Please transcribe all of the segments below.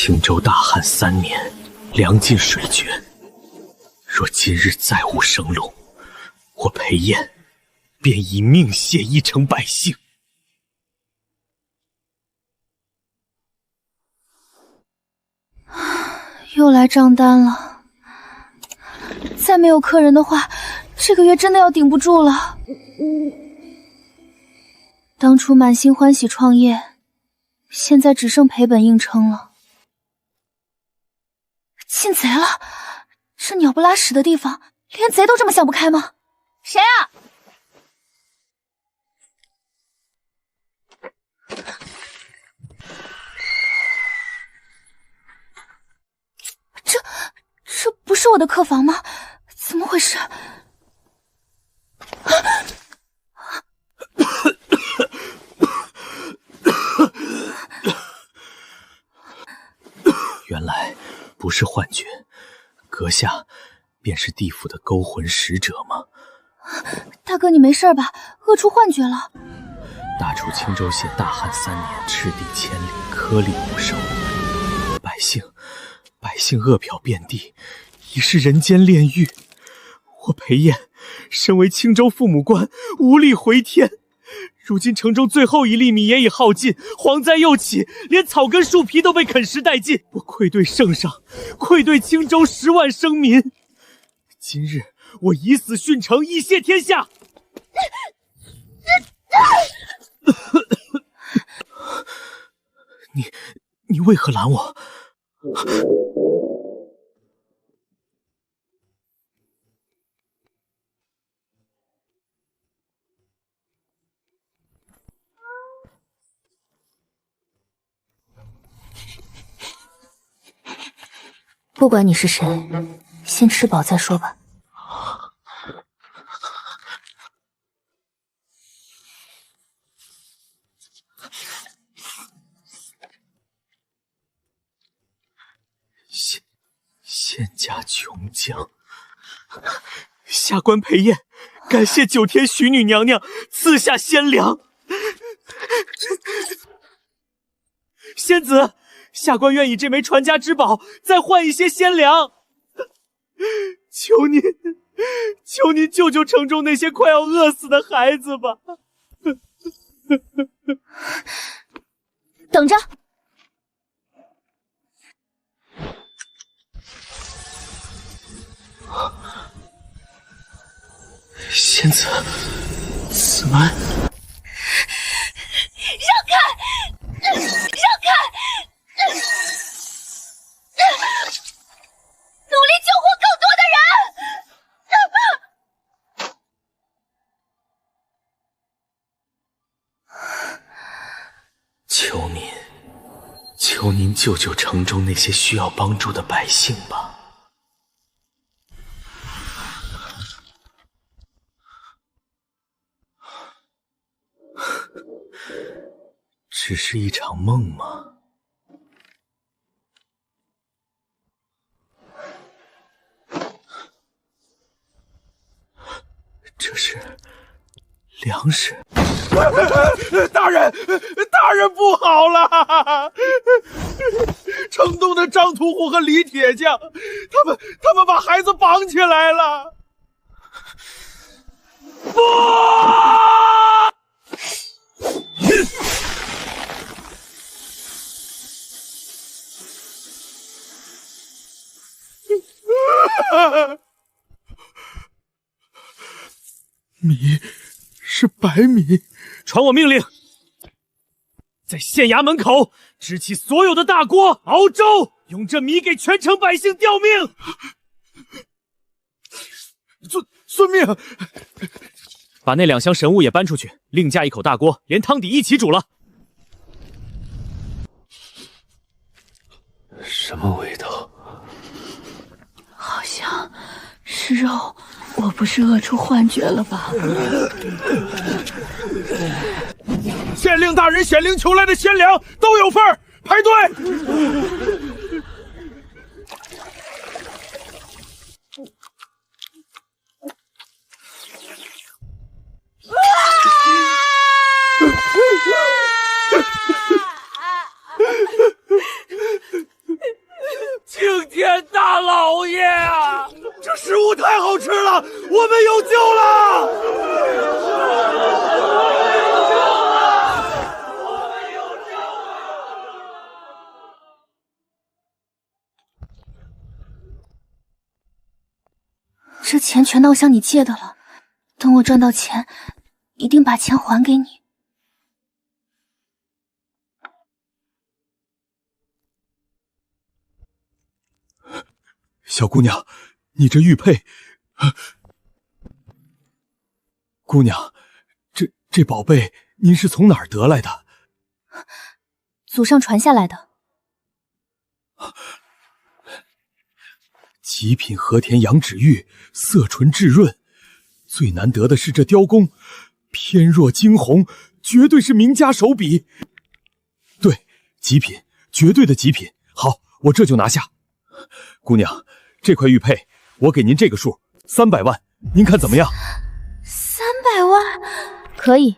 青州大旱3年，粮尽水绝。若今日再无生路，我裴燕便以命谢一城百姓。又来账单了，再没有客人的话，这个月真的要顶不住了。当初满心欢喜创业，现在只剩赔本硬撑了。进贼了！这鸟不拉屎的地方，连贼都这么想不开吗？谁啊？这不是我的客房吗？怎么回事？原来不是幻觉，阁下便是地府的勾魂使者吗？大哥，你没事吧？饿出幻觉了。大楚青州县大旱3年，赤地千里，颗粒无收，百姓饿殍遍地，已是人间炼狱。我裴燕身为青州父母官，无力回天。如今城中最后一粒米也已耗尽，蝗灾又起，连草根树皮都被啃食殆尽。我愧对圣上，愧对青州10万生民。今日我以死殉城，以谢天下。你为何拦我？不管你是谁，先吃饱再说吧。县家琼浆，下官裴燕感谢9天许女娘娘赐下鲜粮。仙子，下官愿以这枚传家之宝再换一些鲜粮。求您救救城中那些快要饿死的孩子吧。等着。仙子，此蛮，让开！努力救活更多的人！求您救救城中那些需要帮助的百姓吧。只是一场梦吗？这是粮食。大人不好了！城东的张屠户和李铁匠，他们把孩子绑起来了。不！米是白米，传我命令，在县衙门口支起所有的大锅熬粥，用这米给全城百姓吊命。遵命。把那2箱神物也搬出去，另架一口大锅，连汤底一起煮了。什么味道？好像是肉。我不是饿出幻觉了吧？县令大人显灵求来的鲜粮都有份儿，排队。钱全当向你借的了，等我赚到钱，一定把钱还给你。小姑娘，你这玉佩，姑娘，这宝贝您是从哪儿得来的？祖上传下来的。极品和田羊脂玉，色纯质润，最难得的是这雕工，偏若惊鸿，绝对是名家手笔。对，极品，绝对的极品。好，我这就拿下。姑娘，这块玉佩我给您这个数，300万，您看怎么样？300万？可以，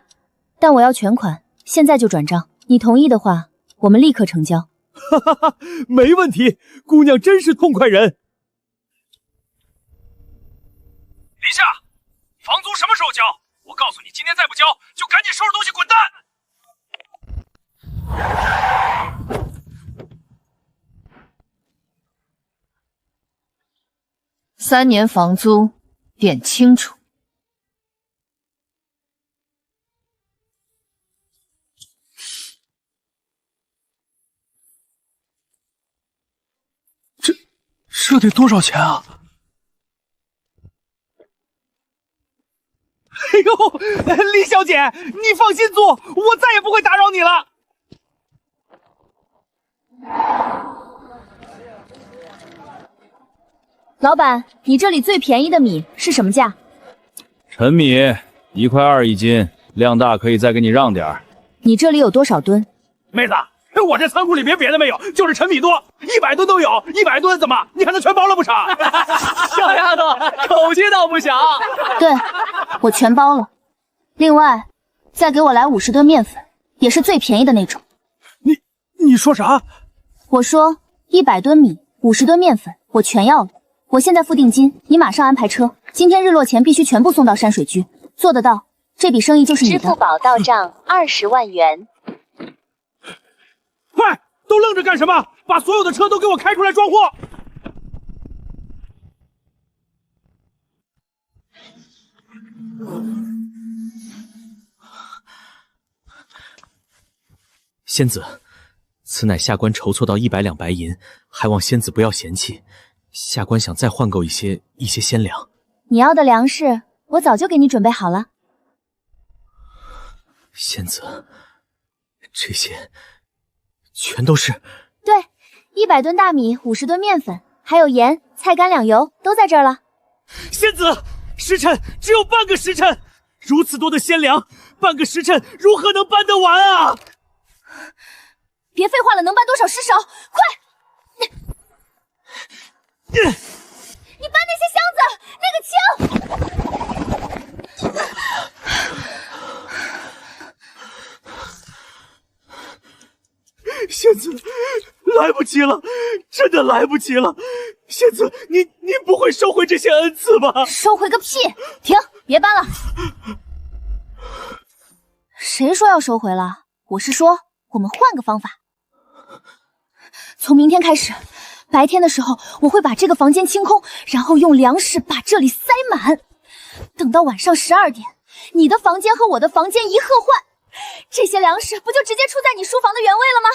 但我要全款，现在就转账。你同意的话，我们立刻成交。哈哈哈，没问题，姑娘真是痛快人。林夏，房租什么时候交？我告诉你，今天再不交，就赶紧收拾东西滚蛋！3年房租，点清楚。这得多少钱啊？哎呦，李小姐，你放心租，我再也不会打扰你了。老板，你这里最便宜的米是什么价？陈米1.2块一斤，量大可以再给你让点儿。你这里有多少吨？妹子，我这仓库里别的没有，就是陈米多，100吨都有，100吨怎么？你还能全包了不成？小丫头，口气倒不小。对，我全包了。另外，再给我来50吨面粉，也是最便宜的那种。你说啥？我说100吨米，50吨面粉，我全要了。我现在付定金，你马上安排车，今天日落前必须全部送到山水居。做得到，这笔生意就是你的。支付宝到账20万元。快，都愣着干什么？把所有的车都给我开出来装货！仙子，此乃下官筹措到100两白银，还望仙子不要嫌弃。下官想再换购一些鲜粮。你要的粮食，我早就给你准备好了。仙子，这些全都是……对，100吨大米，50吨面粉，还有盐、菜干两油，都在这儿了。仙子，时辰只有半个时辰，如此多的鲜粮，半个时辰如何能搬得完啊？别废话了，能搬多少失手，快！你搬那些箱子，那个枪！仙子，来不及了，真的来不及了。仙子，您不会收回这些恩赐吧？收回个屁！停，别搬了。谁说要收回了？我是说，我们换个方法。从明天开始，白天的时候我会把这个房间清空，然后用粮食把这里塞满。等到晚上12点，你的房间和我的房间一合换，这些粮食不就直接出在你书房的原位了吗？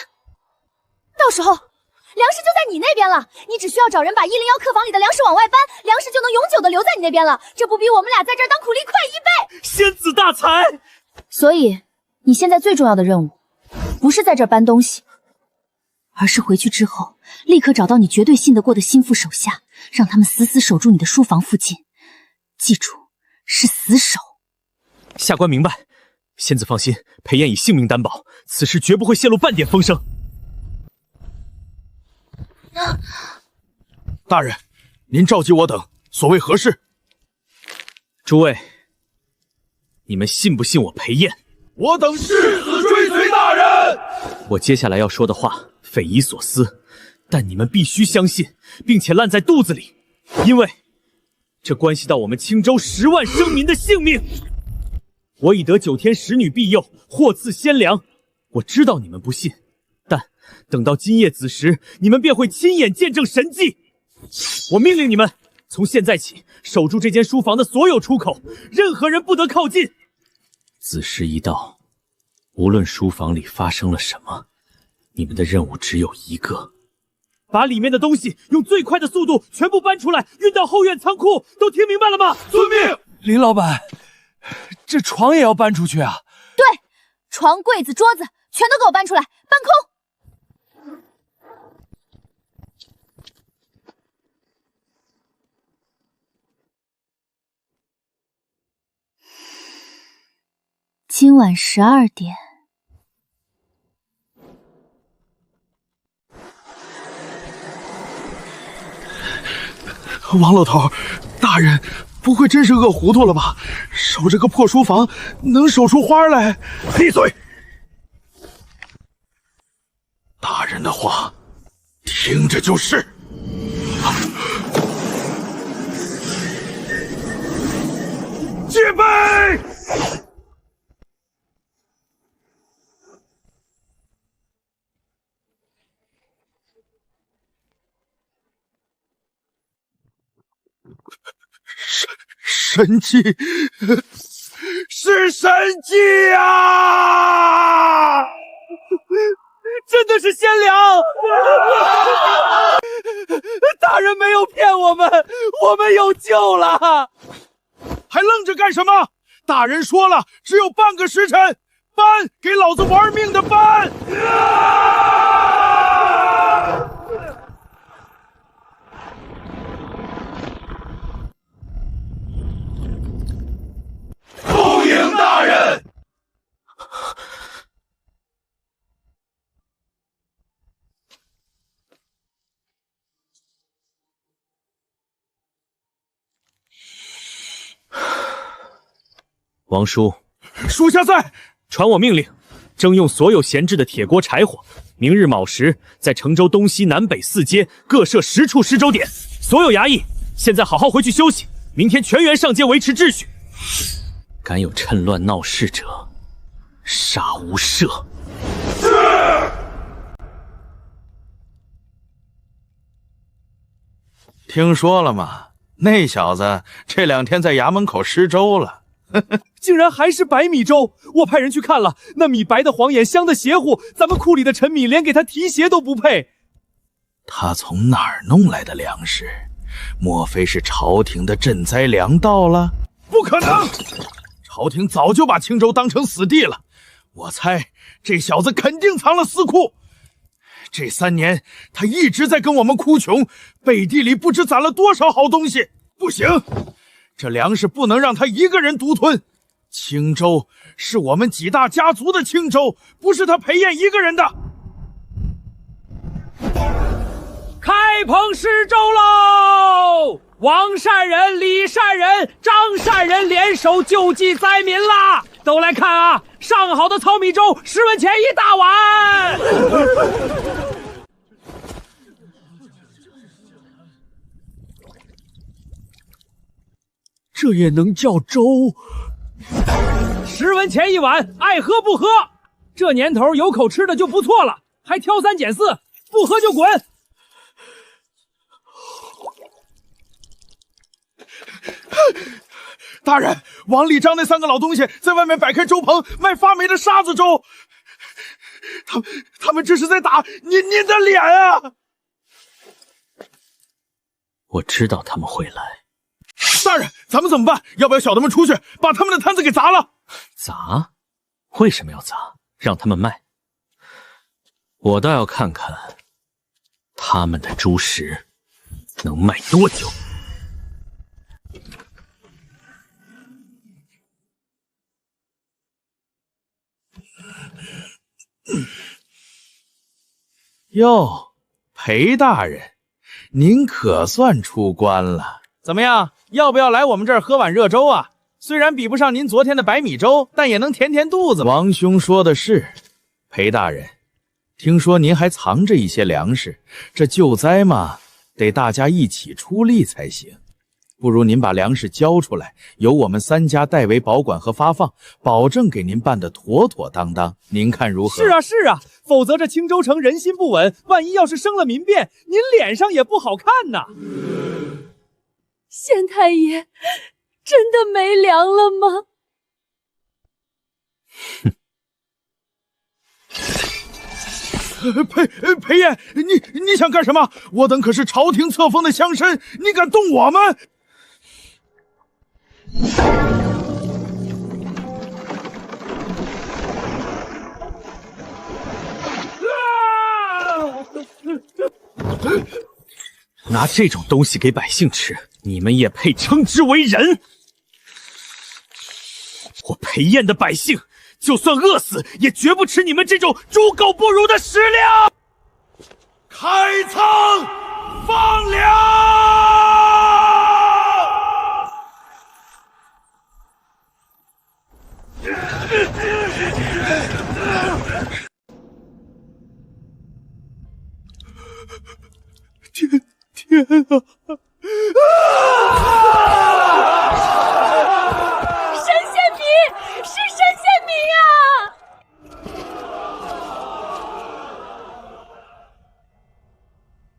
到时候粮食就在你那边了，你只需要找人把101客房里的粮食往外搬，粮食就能永久的留在你那边了，这不比我们俩在这儿当苦力快1倍？仙子大才！所以你现在最重要的任务，不是在这儿搬东西，而是回去之后立刻找到你绝对信得过的心腹手下，让他们死死守住你的书房附近，记住，是死守。下官明白，仙子放心，裴燕以性命担保，此事绝不会泄露半点风声。大人，您召集我等，所谓何事？诸位，你们信不信我裴燕？我等誓死追随大人。我接下来要说的话匪夷所思，但你们必须相信，并且烂在肚子里，因为这关系到我们青州10万生民的性命。我已得9天10女庇佑，获赐鲜粮。我知道你们不信，但等到今夜子时，你们便会亲眼见证神迹。我命令你们从现在起，守住这间书房的所有出口，任何人不得靠近。子时一到，无论书房里发生了什么，你们的任务只有一个：把里面的东西用最快的速度全部搬出来，运到后院仓库。都听明白了吗？遵命。林老板，这床也要搬出去啊？对，床、柜子、桌子全都给我搬出来，搬空。今晚12点。王老头，大人不会真是饿糊涂了吧？守这个破书房，能守出花来？闭嘴！大人的话，听着就是。戒备！神迹，是神迹啊！真的是仙良！大人没有骗我们，我们有救了！还愣着干什么？大人说了，只有半个时辰，搬，给老子玩命的搬！奉迎大人。王叔，属下在。传我命令，征用所有闲置的铁锅柴火。明日卯时，在成州东西南北4街各设10处施粥点。所有衙役，现在好好回去休息，明天全员上街维持秩序。敢有趁乱闹事者，杀无赦。是。听说了吗？那小子这2天在衙门口施粥了。竟然还是白米粥！我派人去看了，那米白的晃眼，香的邪乎，咱们库里的陈米连给他提鞋都不配。他从哪儿弄来的粮食？莫非是朝廷的赈灾粮到了？不可能！朝廷早就把青州当成死地了。我猜这小子肯定藏了私库。这3年他一直在跟我们哭穷，背地里不知攒了多少好东西。不行！这粮食不能让他一个人独吞，青州是我们几大家族的青州，不是他裴燕一个人的。开棚施粥喽！王善人、李善人、张善人联手救济灾民啦！都来看啊，上好的糙米粥，10文钱1大碗。这也能叫粥？10文钱1碗，爱喝不喝。这年头有口吃的就不错了，还挑3拣4，不喝就滚！大人，王立章那3个老东西在外面摆开粥棚卖发霉的沙子粥，他们这是在打您的脸啊！我知道他们会来。大人，咱们怎么办？要不要小的们出去把他们的摊子给砸了？砸？为什么要砸？让他们卖。我倒要看看他们的猪食能卖多久。哟，裴大人，您可算出关了。怎么样，要不要来我们这儿喝碗热粥啊？虽然比不上您昨天的白米粥，但也能填填肚子。王兄说的是，裴大人，听说您还藏着一些粮食，这救灾嘛，得大家一起出力才行。不如您把粮食交出来，由我们3家代为保管和发放，保证给您办得妥妥当当。您看如何？是啊，否则这青州城人心不稳，万一要是生了民变，您脸上也不好看呐。县太爷真的没粮了吗？裴炎，你想干什么？我等可是朝廷册封的乡绅，你敢动我们？拿这种东西给百姓吃，你们也配称之为人？我裴燕的百姓，就算饿死，也绝不吃你们这种猪狗不如的食粮！开仓放粮！天啊！神仙米，是神仙米呀！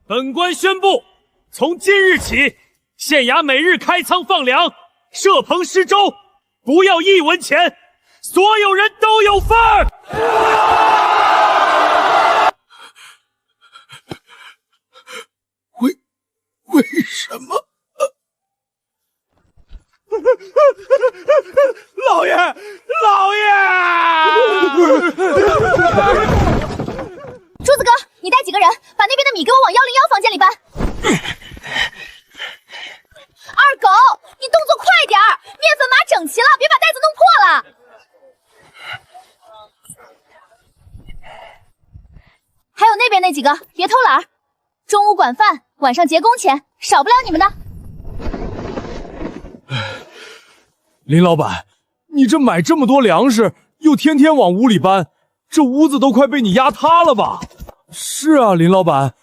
本官宣布，从今日起，县衙每日开仓放粮，设棚施粥，不要1文钱，所有人都有份儿。为什么？老爷，老爷！朱子哥，你带几个人把那边的米给我往101房间里搬。二狗，你动作快点儿，面粉码整齐了，别把袋子弄破了。还有那边那几个，别偷懒儿。中午管饭，晚上结工钱，少不了你们的。林老板，你这买这么多粮食，又天天往屋里搬，这屋子都快被你压塌了吧？是啊，林老板，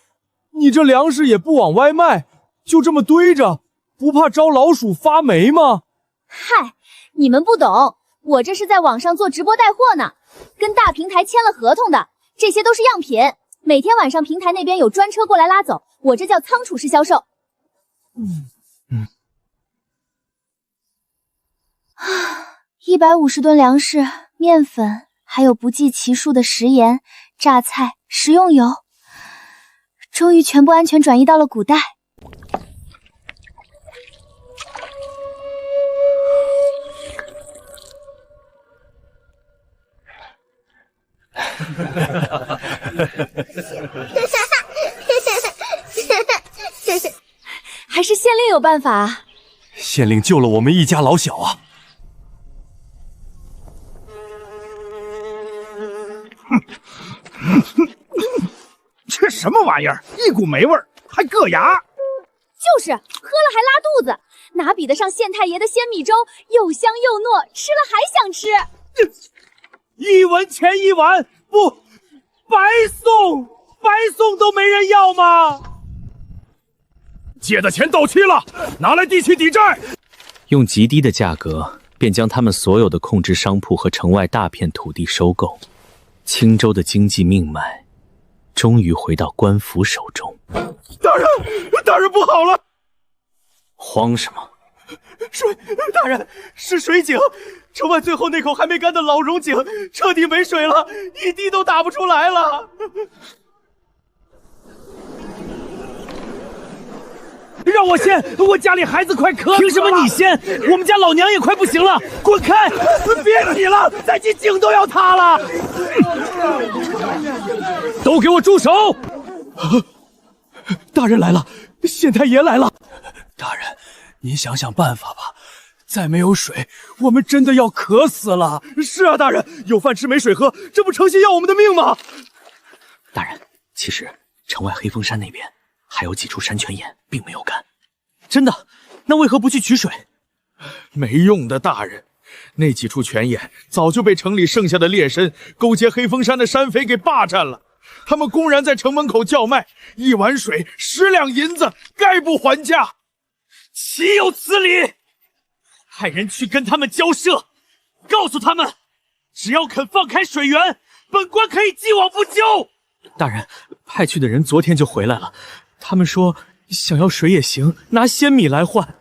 你这粮食也不往外卖，就这么堆着，不怕招老鼠发霉吗？嗨，你们不懂，我这是在网上做直播带货呢，跟大平台签了合同的，这些都是样品。每天晚上平台那边有专车过来拉走，我这叫仓储式销售。150吨粮食、面粉，还有不计其数的食盐、榨菜、食用油，终于全部安全转移到了古代。还是县令有办法啊！县令救了我们一家老小啊！这什么玩意儿？一股霉味儿，还硌牙。就是喝了还拉肚子，哪比得上县太爷的鲜米粥，又香又糯，吃了还想吃。1文钱1碗，不，白送都没人要吗？借的钱到期了，拿来地去抵债。用极低的价格，便将他们所有的控制商铺和城外大片土地收购，青州的经济命脉终于回到官府手中。大人不好了！慌什么？大人，是水井，城外最后那口还没干的老荣井彻底没水了，一滴都打不出来了。让我先，我家里孩子快渴死了。凭什么你先？我们家老娘也快不行了，滚开！别提了，再进井都要塌了。都给我住手！大人来了，县太爷来了。大人，您想想办法吧，再没有水，我们真的要渴死了。是啊，大人，有饭吃没水喝，这不诚心要我们的命吗？大人，其实城外黑风山那边还有几处山泉眼并没有干。真的？那为何不去取水？没用的，大人，那几处泉眼早就被城里剩下的劣绅勾结黑风山的山匪给霸占了。他们公然在城门口叫卖，1碗水10两银子，概不还价。岂有此理！派人去跟他们交涉，告诉他们，只要肯放开水源，本官可以既往不咎。大人，派去的人昨天就回来了，他们说想要水也行，拿鲜米来换，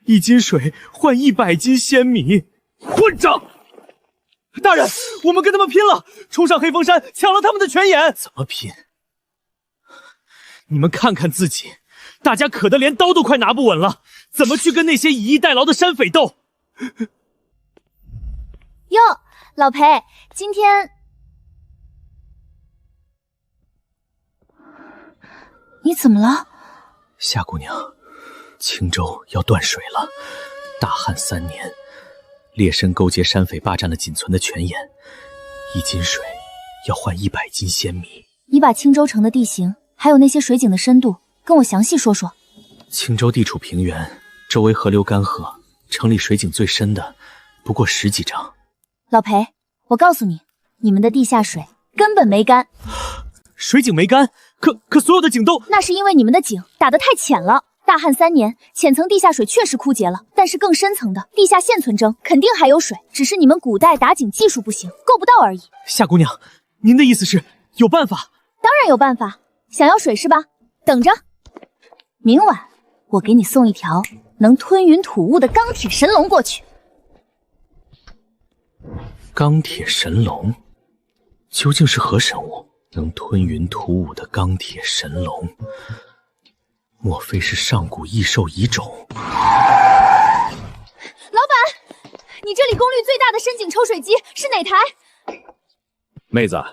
1斤水换100斤鲜米。混账！大人，我们跟他们拼了，冲上黑风山，抢了他们的泉眼。怎么拼？你们看看自己，大家渴得连刀都快拿不稳了，怎么去跟那些以逸待劳的山匪斗？哟，老裴，今天你怎么了？夏姑娘，青州要断水了，大旱3年，劣绅勾结山匪霸占了仅存的泉眼，1斤水要换100斤鲜米。你把青州城的地形还有那些水井的深度跟我详细说说。青州地处平原，周围河流干涸，城里水井最深的不过10几丈。老裴，我告诉你，你们的地下水根本没干。水井没干，可所有的井都……那是因为你们的井打得太浅了。大旱3年，浅层地下水确实枯竭了，但是更深层的地下现存蒸，肯定还有水，只是你们古代打井技术不行，够不到而已。夏姑娘，您的意思是有办法？当然有办法，想要水是吧？等着，明晚我给你送一条能吞云吐雾的钢铁神龙过去。钢铁神龙究竟是何神物？能吞云吐雾的钢铁神龙，莫非是上古异兽遗种？老板，你这里功率最大的深井抽水机是哪台？妹子，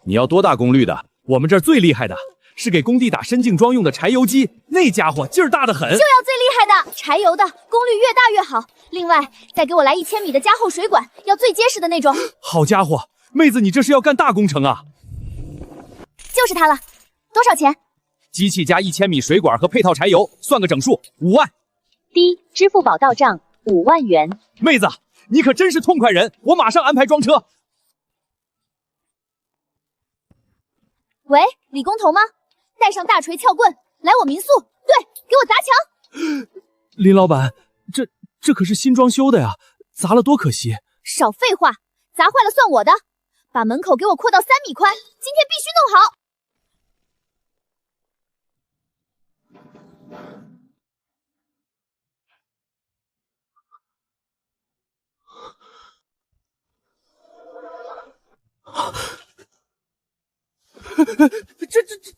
你要多大功率的？我们这儿最厉害的是给工地打深井桩用的柴油机，那家伙劲儿大得很。就要最厉害的，柴油的，功率越大越好。另外，再给我来1000米的加厚水管，要最结实的那种。好家伙，妹子，你这是要干大工程啊！就是它了，多少钱？机器加1000米水管和配套柴油，算个整数，5万。滴，支付宝到账5万元。妹子，你可真是痛快人，我马上安排装车。喂，李工头吗？带上大锤、撬棍，来我民宿。对，给我砸墙。林老板，这可是新装修的呀，砸了多可惜。少废话，砸坏了算我的。把门口给我扩到3米宽，今天必须弄好。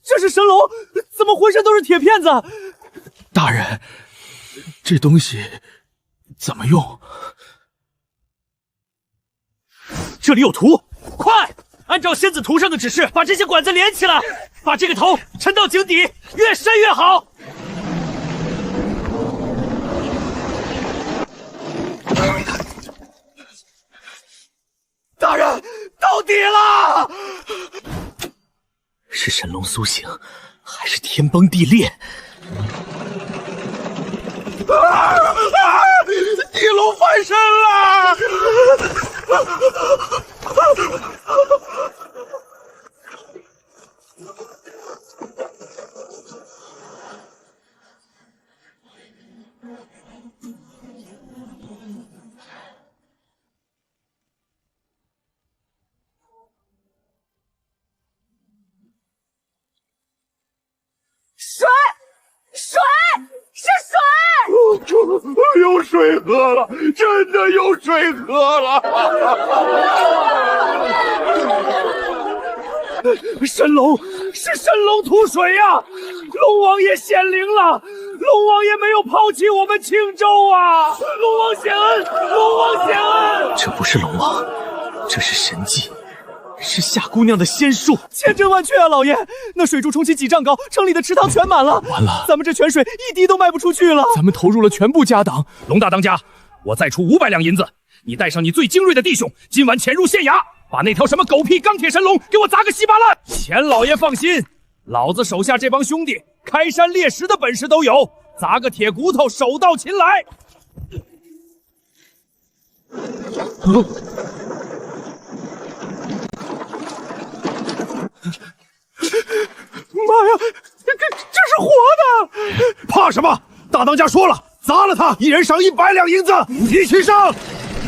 这是神龙，怎么浑身都是铁片子？大人，这东西怎么用？这里有图，快按照仙子图上的指示，把这些管子连起来，把这个头沉到井底，越深越好。大人，到底了！是神龙苏醒，还是天崩地裂？地龙翻身了！有水喝了，真的有水喝了！神龙是神龙吐水呀！龙王爷显灵了，龙王爷没有抛弃我们青州啊！龙王显恩，龙王显恩！这不是龙王，这是神迹，是夏姑娘的仙术，千真万确啊，老爷！那水柱冲起几丈高，城里的池塘全满了。完了，咱们这泉水一滴都卖不出去了。咱们投入了全部家当。龙大当家，我再出500两银子，你带上你最精锐的弟兄，今晚潜入县衙，把那条什么狗屁钢铁神龙给我砸个稀巴烂！钱老爷放心，老子手下这帮兄弟开山裂石的本事都有，砸个铁骨头手到擒来。妈呀，这是活的！怕什么？大当家说了，砸了他，一人赏100两银子，一起上！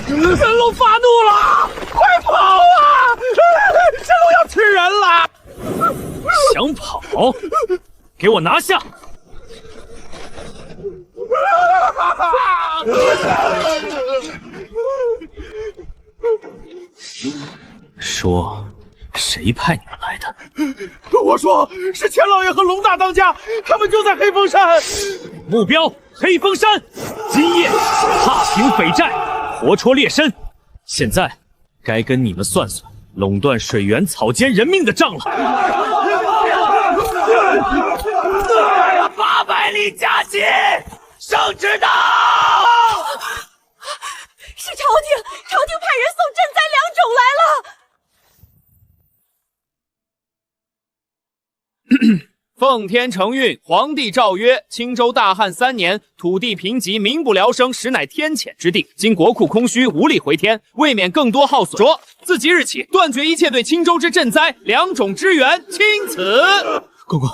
神龙发怒了，快跑啊！神龙要吃人了！想跑？给我拿下！说，谁派你们来的？我说是钱老爷和龙大当家，他们就在黑风山。目标黑风山，今夜踏平匪寨，活戳猎参。现在该跟你们算算垄断水源、草菅人命的账了。800里加急，圣旨到！是朝廷派人送赈灾粮种来了。奉天承运，皇帝诏曰：青州大旱3年，土地贫瘠，民不聊生，实乃天谴之地。今国库空虚，无力回天，未免更多耗损。着，自即日起，断绝一切对青州之赈灾、粮种支援，钦此。公公，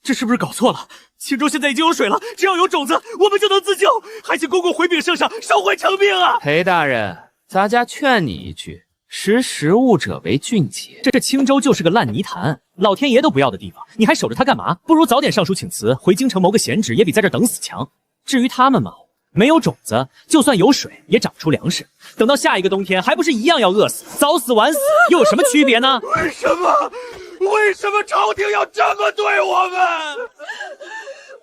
这是不是搞错了？青州现在已经有水了，只要有种子，我们就能自救。还请公公回禀圣上，收回成命啊！裴大人，咱家劝你一句，识时务者为俊杰。这青州就是个烂泥潭，老天爷都不要的地方，你还守着它干嘛？不如早点上书请辞，回京城谋个闲职，也比在这等死强。至于他们嘛，没有种子，就算有水，也长不出粮食。等到下一个冬天，还不是一样要饿死，早死晚死，又有什么区别呢？为什么朝廷要这么对我们？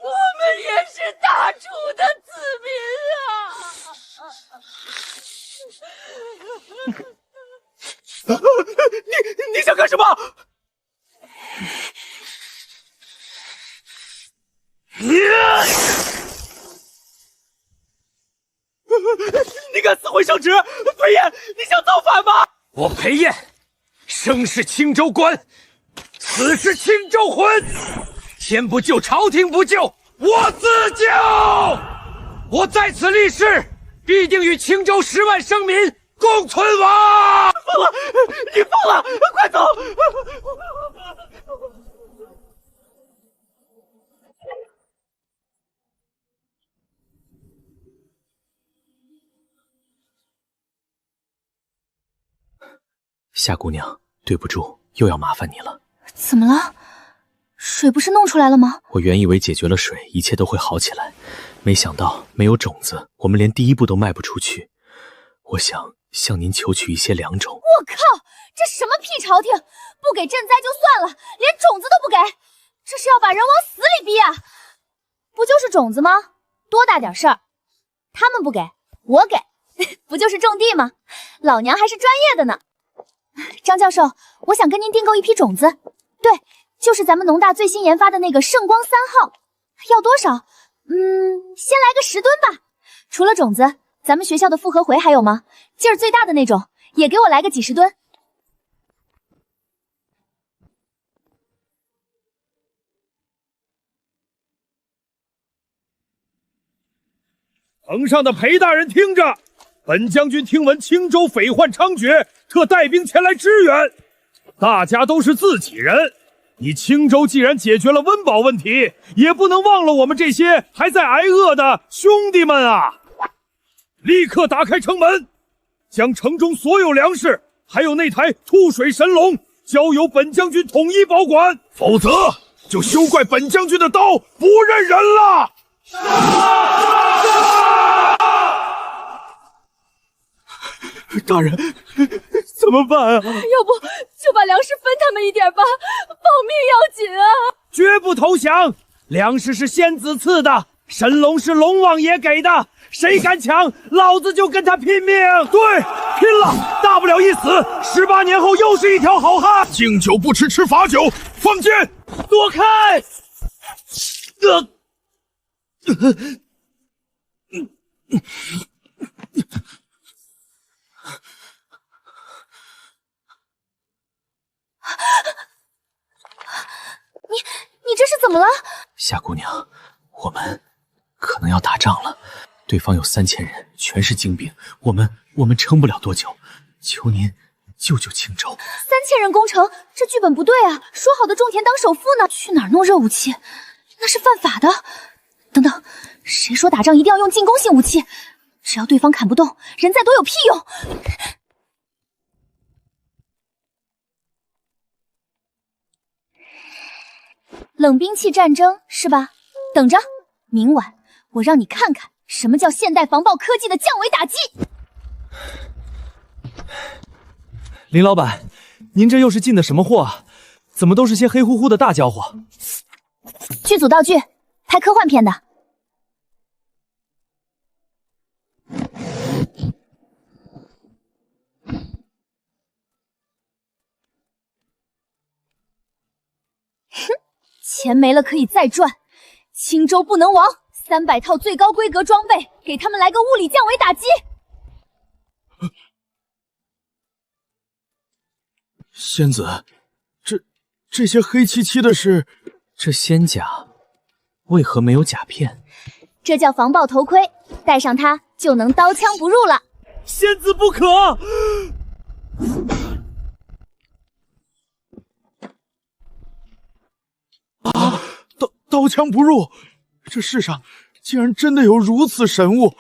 我们也是大楚的子民啊！你想干什么？你敢撕毁圣旨？裴炎，你想造反吗？我裴炎，生是青州官，死是青州魂。天不救，朝廷不救，我自救！我在此立誓，必定与青州10万生民共存亡！疯了！你疯了！快走！夏姑娘，对不住，又要麻烦你了。怎么了？水不是弄出来了吗？我原以为解决了水，一切都会好起来，没想到没有种子，我们连第一步都迈不出去。我想向您求取一些粮种。我靠，这什么屁朝廷！不给赈灾就算了，连种子都不给，这是要把人往死里逼啊！不就是种子吗？多大点事儿？他们不给，我给，不就是种地吗？老娘还是专业的呢。张教授，我想跟您订购一批种子，对，就是咱们农大最新研发的那个圣光3号，要多少？先来个10吨吧。除了种子，咱们学校的复合茴还有吗？劲儿最大的那种，也给我来个几10吨。城上的裴大人听着，本将军听闻青州匪患猖獗，特带兵前来支援。大家都是自己人，你青州既然解决了温饱问题，也不能忘了我们这些还在挨饿的兄弟们啊！立刻打开城门，将城中所有粮食，还有那台吐水神龙，交由本将军统一保管，否则就休怪本将军的刀不认人了。大人，怎么办啊？要不就把粮食分他们一点吧，保命要紧啊！绝不投降！粮食是仙子赐的，神龙是龙王爷给的，谁敢抢，老子就跟他拼命！对，拼了，大不了一死，18年后又是一条好汉。敬酒不吃吃罚酒，放箭，躲开！你这是怎么了？夏姑娘，我们可能要打仗了，对方有3000人，全是精兵，我们撑不了多久，求您救救青州。3000人攻城，这剧本不对啊！说好的种田当首富呢？去哪儿弄热武器？那是犯法的。等等，谁说打仗一定要用进攻性武器？只要对方砍不动，人再多有屁用！冷兵器战争是吧？等着，明晚我让你看看什么叫现代防爆科技的降维打击。林老板，您这又是进的什么货啊？怎么都是些黑乎乎的大家伙？剧组道具，拍科幻片的。哼，钱没了可以再赚，青州不能亡。300套最高规格装备，给他们来个物理降维打击。仙子，这些黑漆漆的是？这仙甲为何没有甲片？这叫防爆头盔，戴上它就能刀枪不入了。仙子不可！啊！刀枪不入！这世上竟然真的有如此神物，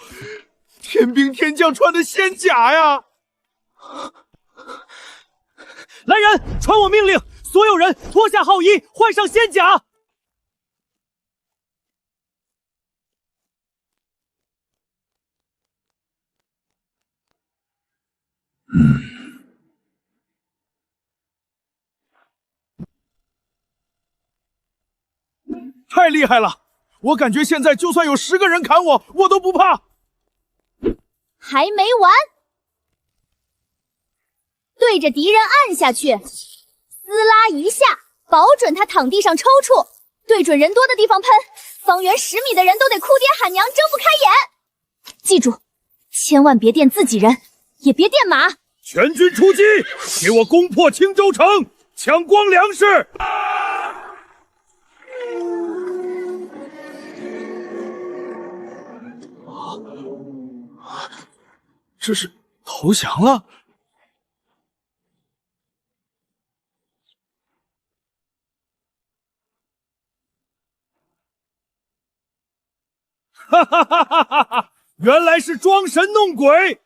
天兵天将穿的仙甲呀！来人，传我命令，所有人脱下号衣，换上仙甲。太厉害了！我感觉现在就算有10个人砍我，我都不怕。还没完，对着敌人按下去，撕拉一下，保准他躺地上抽搐。对准人多的地方喷，方圆10米的人都得哭爹喊娘，睁不开眼。记住，千万别电自己人，也别电马。全军出击，给我攻破青州城，抢光粮食！这是投降了？哈哈哈哈哈哈！原来是装神弄鬼，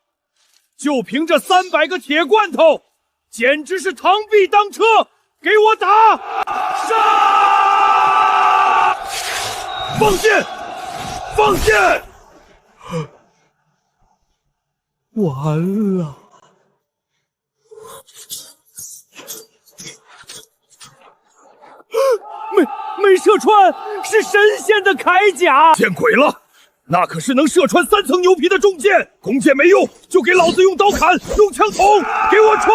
就凭这300个铁罐头，简直是螳臂当车！给我打！杀！放箭！放箭！完了！没射穿，是神仙的铠甲！见鬼了！那可是能射穿3层牛皮的重剑，弓箭没用，就给老子用刀砍，用枪捅，给我冲！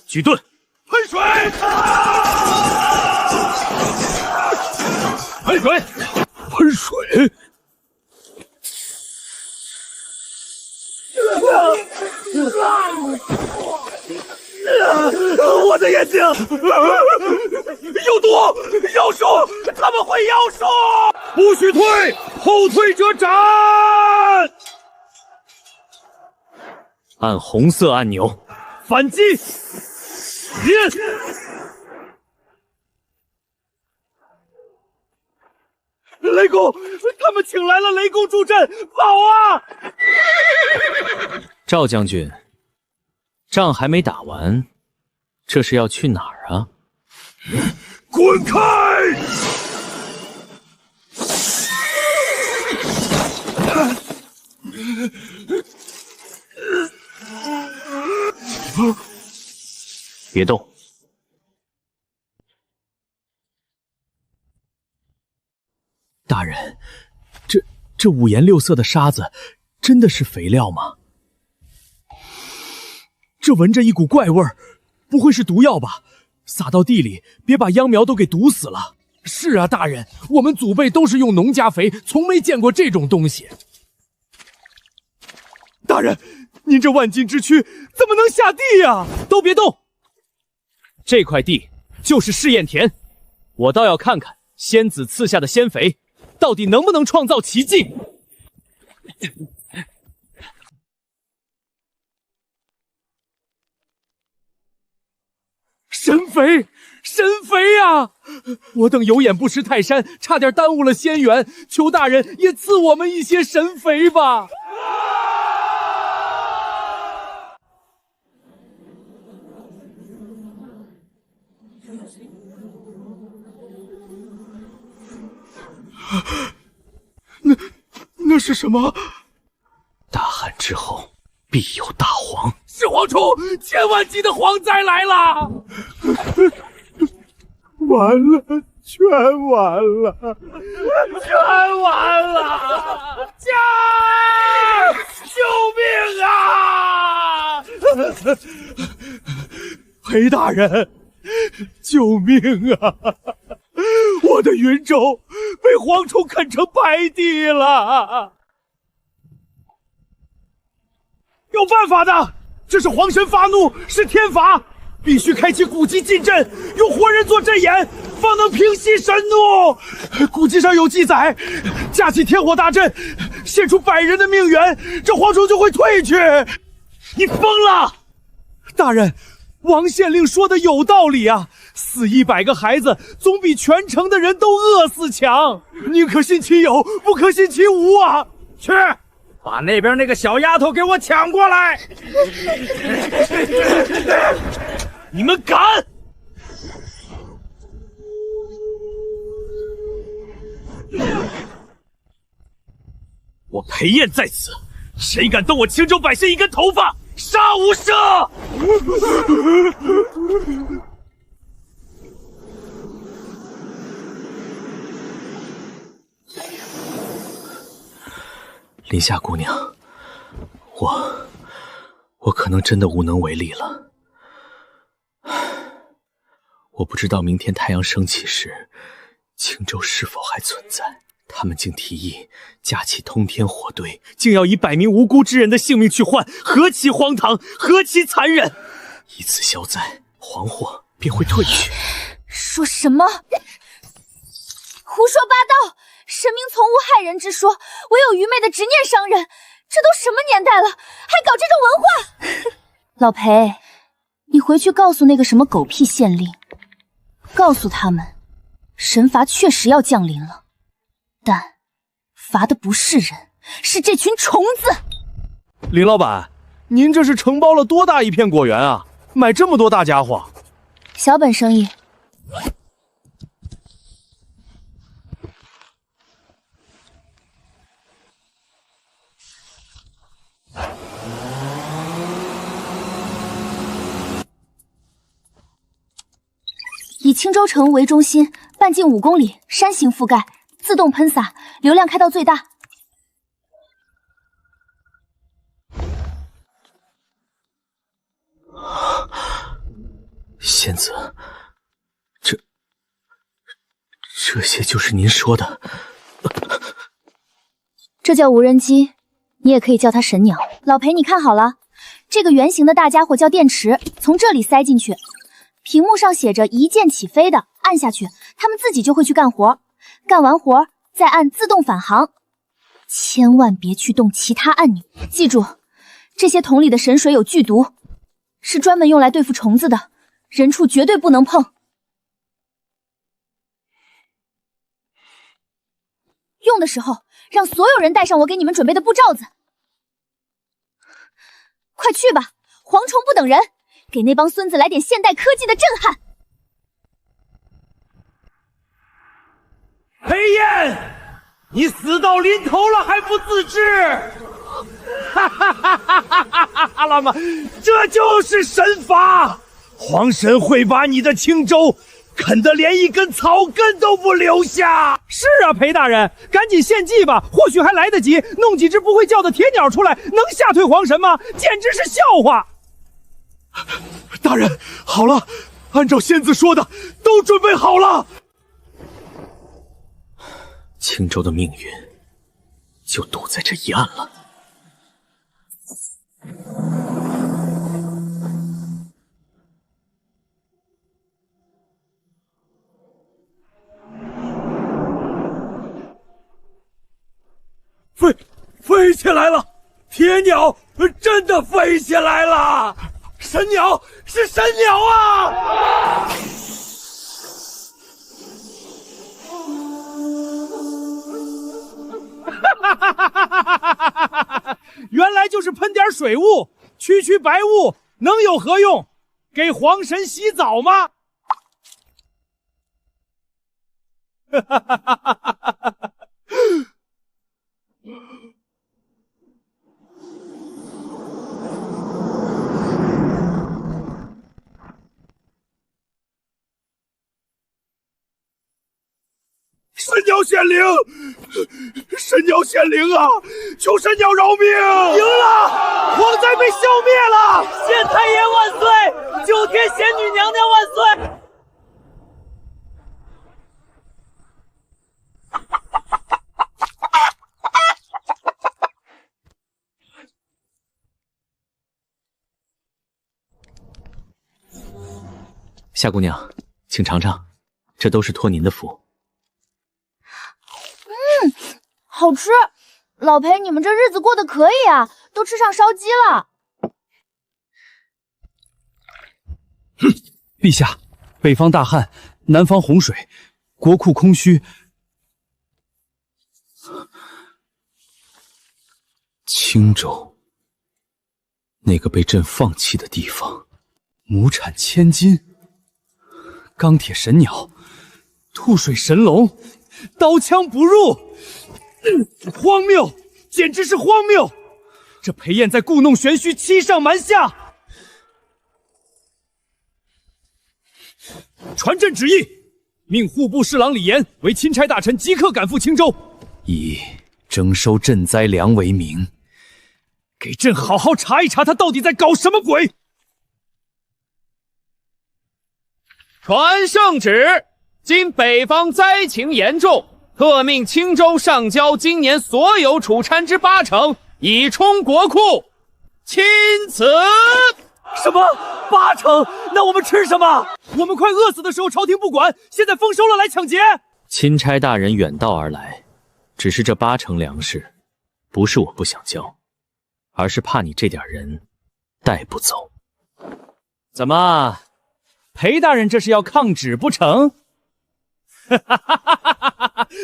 举盾，喷水！喷水！喷水！我的眼睛有毒，妖术，他们会妖术！不许退，后退者斩！按红色按钮，反击！雷公，他们请来了雷公助阵，跑啊！赵将军，仗还没打完，这是要去哪儿啊？滚开！别动！大人，这5颜6色的沙子真的是肥料吗？这闻着一股怪味儿，不会是毒药吧？撒到地里，别把秧苗都给毒死了。是啊，大人，我们祖辈都是用农家肥，从没见过这种东西。大人，您这万金之躯怎么能下地呀？都别动！这块地就是试验田，我倒要看看仙子赐下的仙肥到底能不能创造奇迹。神肥，神肥呀！我等有眼不识泰山，差点耽误了仙缘，求大人也赐我们一些神肥吧。是什么？大旱之后必有大蝗。是蝗虫，千万级的蝗灾来了！完了，全完了，全完了！救命啊！裴大人，救命啊！我的云州被蝗虫啃成白地了。有办法的，这是皇神发怒，是天罚，必须开启古籍禁阵，用活人做阵眼，方能平息神怒。古籍上有记载，架起天火大阵，献出100人的命源，这蝗虫就会退去。你疯了！大人，王县令说的有道理啊，死100个孩子，总比全城的人都饿死强。宁可信其有，不可信其无啊！去，把那边那个小丫头给我抢过来！你们敢！我裴燕在此，谁敢动我青州百姓一根头发，杀无赦！林夏姑娘，我可能真的无能为力了。我不知道明天太阳升起时，青州是否还存在。他们竟提议架起通天火堆，竟要以100名无辜之人的性命去换，何其荒唐，何其残忍！一次消灾，惶祸便会退去。说什么？胡说八道！神明从无害人之说，唯有愚昧的执念伤人。这都什么年代了，还搞这种文化？老裴，你回去告诉那个什么狗屁县令，告诉他们，神罚确实要降临了，但罚的不是人，是这群虫子。林老板，您这是承包了多大一片果园啊？买这么多大家伙？小本生意。以青州城为中心，半径5公里，山形覆盖，自动喷洒，流量开到最大。仙子，这些就是您说的？这叫无人机，你也可以叫它神鸟。老裴，你看好了，这个圆形的大家伙叫电池，从这里塞进去。屏幕上写着一键起飞的，按下去，他们自己就会去干活，干完活再按自动返航。千万别去动其他按钮，记住，这些桶里的神水有剧毒，是专门用来对付虫子的，人畜绝对不能碰。用的时候，让所有人带上我给你们准备的布罩子。快去吧，蝗虫不等人。给那帮孙子来点现代科技的震撼！裴燕，你死到临头了还不自知？哈哈哈哈哈哈！老妈，这就是神罚，皇神会把你的青州啃得连一根草根都不留下。是啊，裴大人，赶紧献祭吧，或许还来得及，弄几只不会叫的铁鸟出来，能吓退皇神吗？简直是笑话！大人，好了，按照仙子说的，都准备好了。青州的命运就赌在这一案了。飞起来了！铁鸟真的飞起来了！神鸟是神鸟啊！原来就是喷点水雾，驱白雾，能有何用？给皇神洗澡吗？显灵，神鸟显灵啊！求神鸟饶命！赢了，蝗灾被消灭了！县太爷万岁！九天仙女娘娘万岁！夏姑娘，请尝尝，这都是托您的福。好吃。老裴，你们这日子过得可以啊，都吃上烧鸡了。陛下，北方大旱，南方洪水，国库空虚。青州，那个被朕放弃的地方，亩产1000斤，钢铁神鸟，吐水神龙，刀枪不入。荒谬，简直是荒谬！这裴燕在故弄玄虚，欺上瞒下。传朕旨意，命户部侍郎李严为钦差大臣，即刻赶赴青州，以征收赈灾粮为名，给朕好好查一查他到底在搞什么鬼。传圣旨，今北方灾情严重，特命青州上交今年所有储产之80%，以充国库。钦此。什么80%？那我们吃什么？我们快饿死的时候，朝廷不管，现在丰收了来抢劫。钦差大人远道而来，只是这80%粮食，不是我不想交，而是怕你这点人带不走。怎么，裴大人这是要抗旨不成？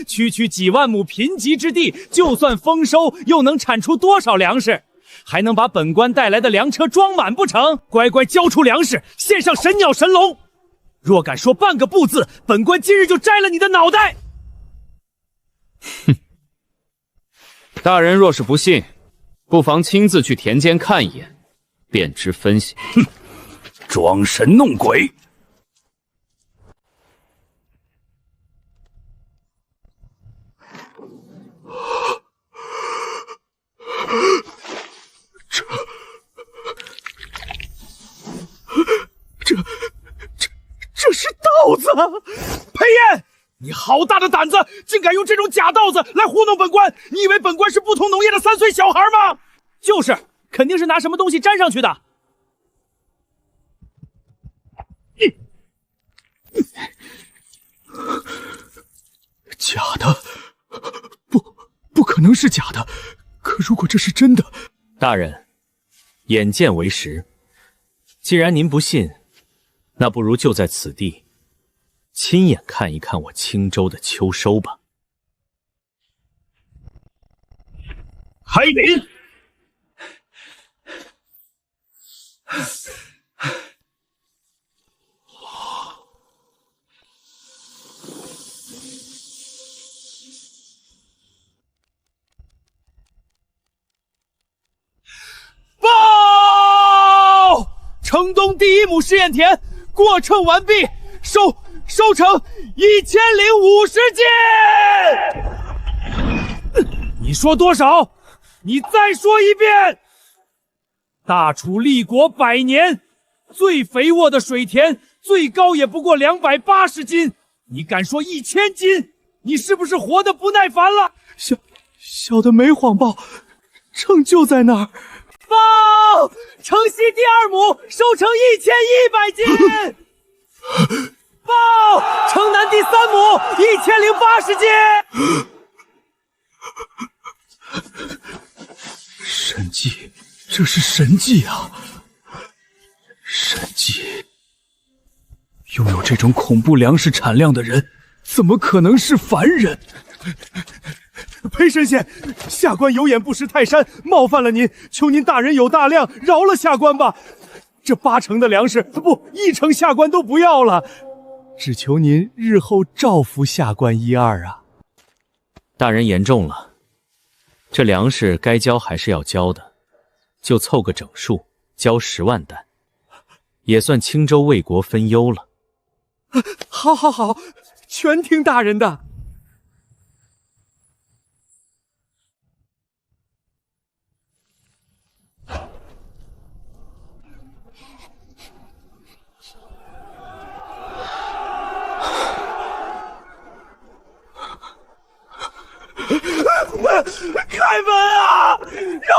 区区几万亩贫瘠之地，就算丰收，又能产出多少粮食？还能把本官带来的粮车装满不成？乖乖交出粮食，献上神鸟神龙！若敢说半个不字，本官今日就摘了你的脑袋！哼，大人若是不信，不妨亲自去田间看一眼，便知分晓。哼，装神弄鬼！这是稻子！裴燕，你好大的胆子，竟敢用这种假稻子来糊弄本官！你以为本官是不通农业的3岁小孩吗？就是，肯定是拿什么东西粘上去的。假的，不可能是假的。可如果这是真的，大人，眼见为实。既然您不信，那不如就在此地，亲眼看一看我青州的秋收吧。海林，报！城东第1亩试验田过秤完毕，收成1050斤。你说多少？你再说一遍。大楚立国100年，最肥沃的水田最高也不过280斤，你敢说1000斤？你是不是活得不耐烦了？小的没谎报，秤就在那儿。报！城西第2亩收成1100斤。报！城南第3亩1080斤。神迹，这是神迹啊！神迹！拥有这种恐怖粮食产量的人，怎么可能是凡人？裴神仙，下官有眼不识泰山，冒犯了您，求您大人有大量，饶了下官吧。这80%的粮食，不，1成下官都不要了，只求您日后照拂下官1、2啊。大人言重了，这粮食该交还是要交的，就凑个整数，交10万担，也算青州为国分忧了。好，全听大人的。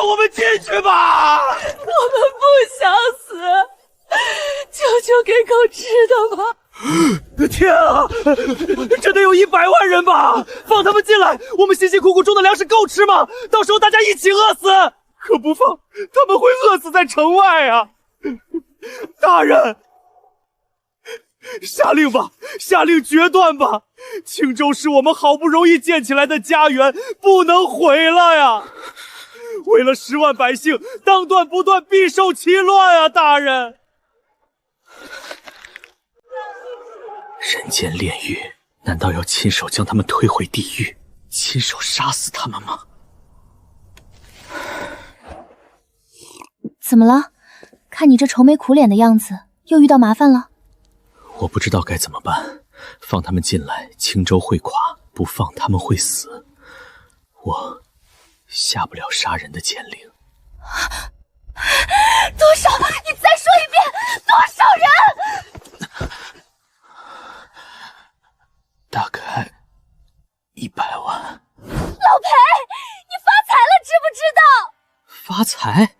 让我们进去吧！我们不想死，求求给狗吃的吧！天啊，这得有100万人吧！放他们进来，我们辛辛苦苦种的粮食够吃吗？到时候大家一起饿死！可不放，他们会饿死在城外啊！大人，下令吧，下令决断吧！青州是我们好不容易建起来的家园，不能毁了呀！为了10万百姓，当断不断，必受其乱啊！大人，人间炼狱，难道要亲手将他们推回地狱，亲手杀死他们吗？怎么了？看你这愁眉苦脸的样子，又遇到麻烦了？我不知道该怎么办。放他们进来，青州会垮；不放，他们会死。我下不了杀人的剑令。多少？你再说一遍，多少人？大概100万。老裴，你发财了，知不知道？发财？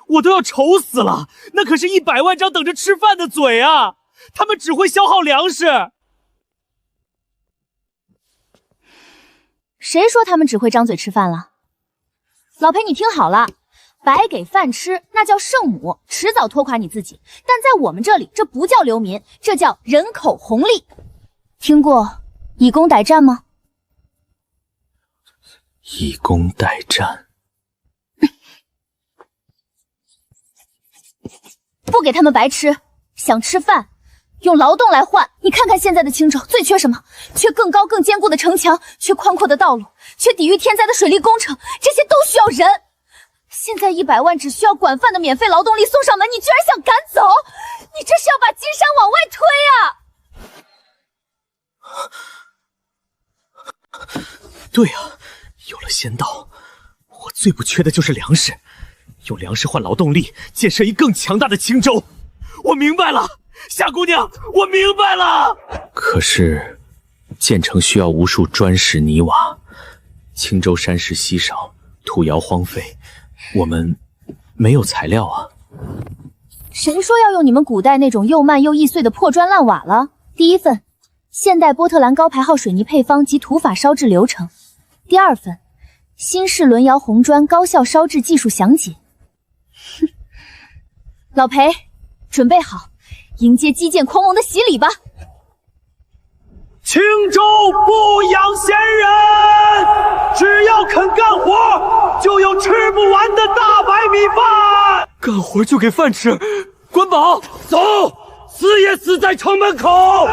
我都要愁死了！那可是100万张等着吃饭的嘴啊！他们只会消耗粮食。谁说他们只会张嘴吃饭了？老裴，你听好了，白给饭吃那叫圣母，迟早拖垮你自己。但在我们这里，这不叫流民，这叫人口红利。听过以工代战吗？以工代战。不给他们白吃，想吃饭，用劳动来换。你看看现在的青州最缺什么？缺更高更坚固的城墙，缺宽阔的道路，缺抵御天灾的水利工程，这些都需要人。现在100万只需要管饭的免费劳动力送上门，你居然想赶走？你这是要把金山往外推啊！对啊，有了仙道，我最不缺的就是粮食。用粮食换劳动力，建设一更强大的青州。我明白了，夏姑娘，我明白了。可是，建成需要无数砖石泥瓦，青州山石稀少，土窑荒废，我们没有材料啊。谁说要用你们古代那种又慢又易碎的破砖烂瓦了？第一份，现代波特兰高排号水泥配方及土法烧制流程；第二份，新式轮窑红砖高效烧制技术详解。老裴，准备好迎接基建狂魔的洗礼吧！青州不养闲人，只要肯干活，就有吃不完的大白米饭。干活就给饭吃，管饱，走，死也死在城门口。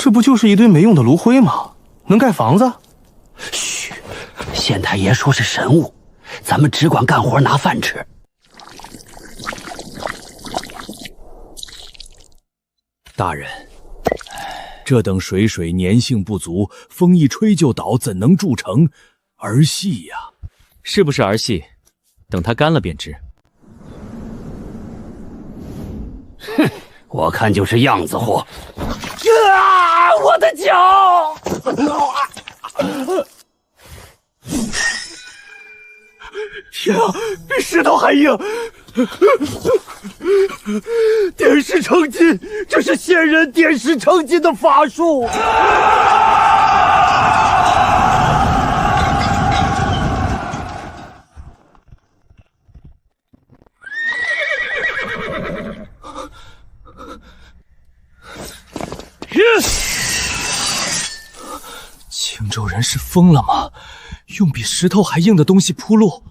这不就是一堆没用的炉灰吗？能盖房子？嘘，县太爷说是神物，咱们只管干活拿饭吃。大人，这等水水粘性不足，风一吹就倒，怎能铸成儿戏呀？是不是儿戏？等它干了便知。哼，我看就是样子货。啊！我的脚！天啊，比石头还硬！点石成金，这是仙人点石成金的法术。青州人是疯了吗？用比石头还硬的东西铺路。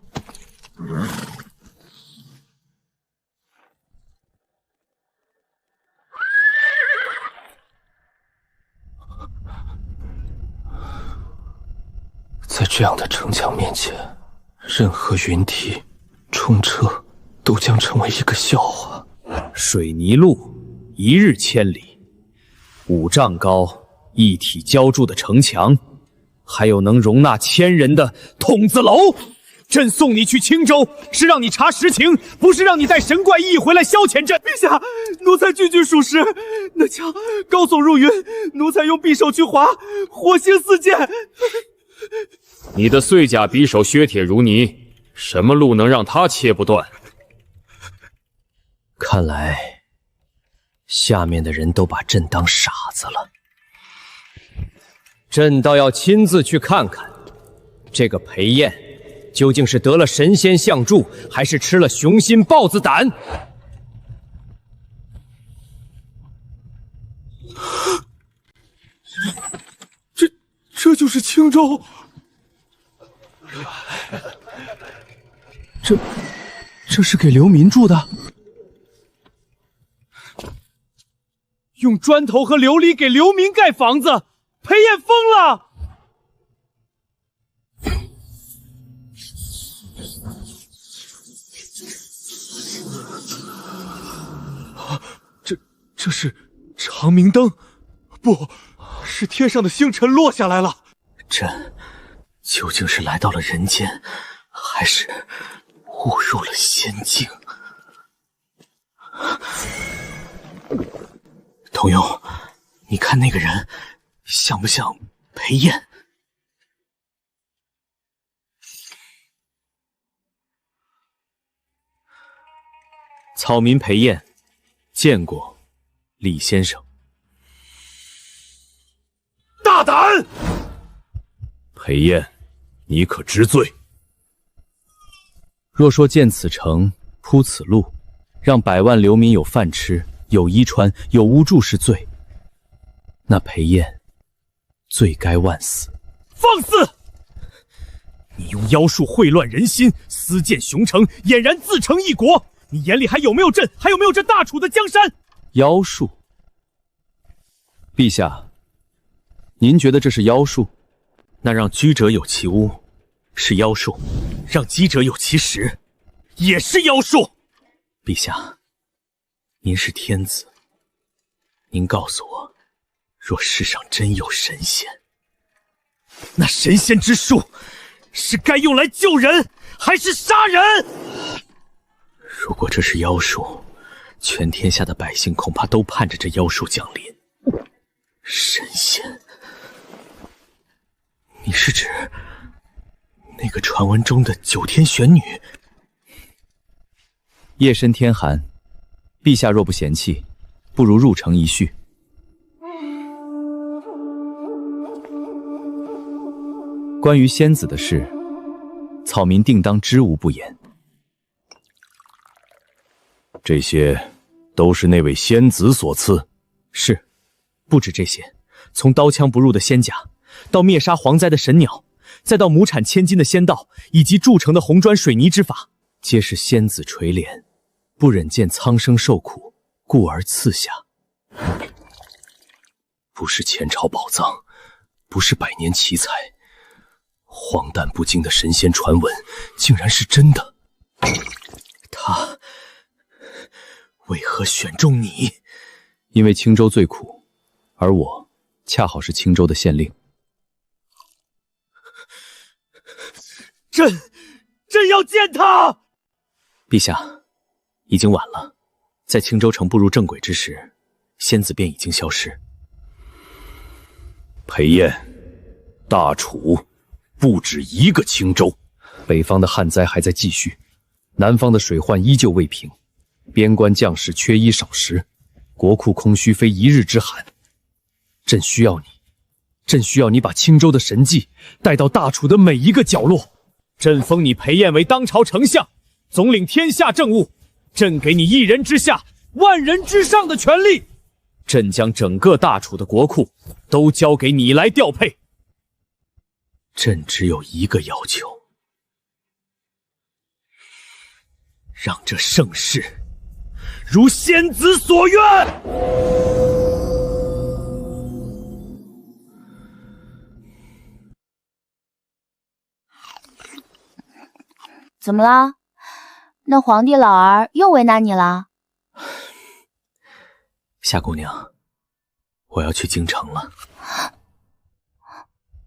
在这样的城墙面前，任何云梯、冲车都将成为一个笑话。水泥路一日千里，5丈高一体浇筑的城墙，还有能容纳1000人的筒子楼。朕送你去青州，是让你查实情，不是让你带神怪异回来消遣朕。陛下，奴才句句属实。那枪高耸入云，奴才用匕首去划，火星四溅。你的碎甲匕首削铁如泥，什么路能让他切不断？看来下面的人都把朕当傻子了。朕倒要亲自去看看，这个裴彦究竟是得了神仙相助，还是吃了雄心豹子胆？这就是青州。这是给流民住的。用砖头和琉璃给流民盖房子，裴彦疯了！这是长明灯，不是天上的星辰落下来了。朕究竟是来到了人间，还是误入了仙境？童庸，你看那个人像不像裴彦？草民裴彦，见过李先生。大胆！裴彦，你可知罪？若说建此城、铺此路，让百万流民有饭吃、有衣穿、有屋住是罪，那裴彦罪该万死。放肆！你用妖术秽乱人心，私建雄城，俨然自成一国。你眼里还有没有朕？还有没有这大楚的江山？妖术？陛下，您觉得这是妖术？那让居者有其屋是妖术，让饥者有其食也是妖术。陛下，您是天子，您告诉我，若世上真有神仙，那神仙之术是该用来救人，还是杀人？如果这是妖术，全天下的百姓恐怕都盼着这妖术降临。神仙，你是指那个传闻中的九天玄女？夜深天寒，陛下若不嫌弃，不如入城一叙。关于仙子的事，草民定当知无不言。这些都是那位仙子所赐。是，不止这些，从刀枪不入的仙甲，到灭杀蝗灾的神鸟，再到亩产千金的仙道，以及铸成的红砖水泥之法，皆是仙子垂怜，不忍见苍生受苦，故而赐下。不是前朝宝藏，不是百年奇才，荒诞不经的神仙传闻，竟然是真的。他为何选中你？因为青州最苦，而我恰好是青州的县令。朕要见他！陛下，已经晚了，在青州城步入正轨之时，仙子便已经消失。裴彦，大楚不止一个青州，北方的旱灾还在继续，南方的水患依旧未平，边关将士缺衣少食，国库空虚非一日之寒。朕需要你，朕需要你把青州的神迹带到大楚的每一个角落。朕封你裴彦为当朝丞相，总领天下政务。朕给你一人之下，万人之上的权力。朕将整个大楚的国库都交给你来调配。朕只有一个要求，让这盛世如仙子所愿。怎么了？那皇帝老儿又为难你了？夏姑娘，我要去京城了。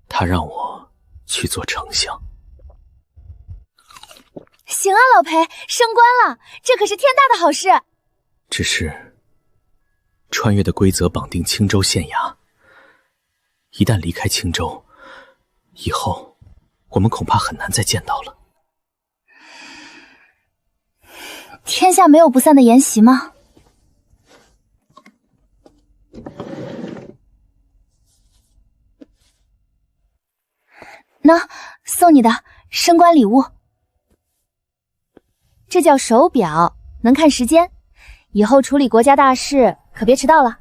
他让我去做丞相。行啊，老裴，升官了，这可是天大的好事。只是，穿越的规则绑定青州县衙，一旦离开青州，以后我们恐怕很难再见到了。天下没有不散的筵席吗？那送你的升官礼物，这叫手表，能看时间，以后处理国家大事可别迟到了。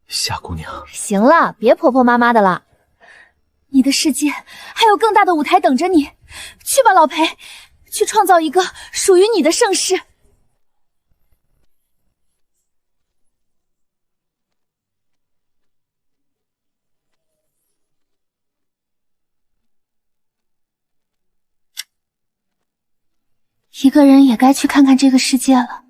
夏姑娘，行了，别婆婆妈妈的了，你的世界还有更大的舞台等着你，去吧，老裴，去创造一个属于你的盛世。一个人也该去看看这个世界了。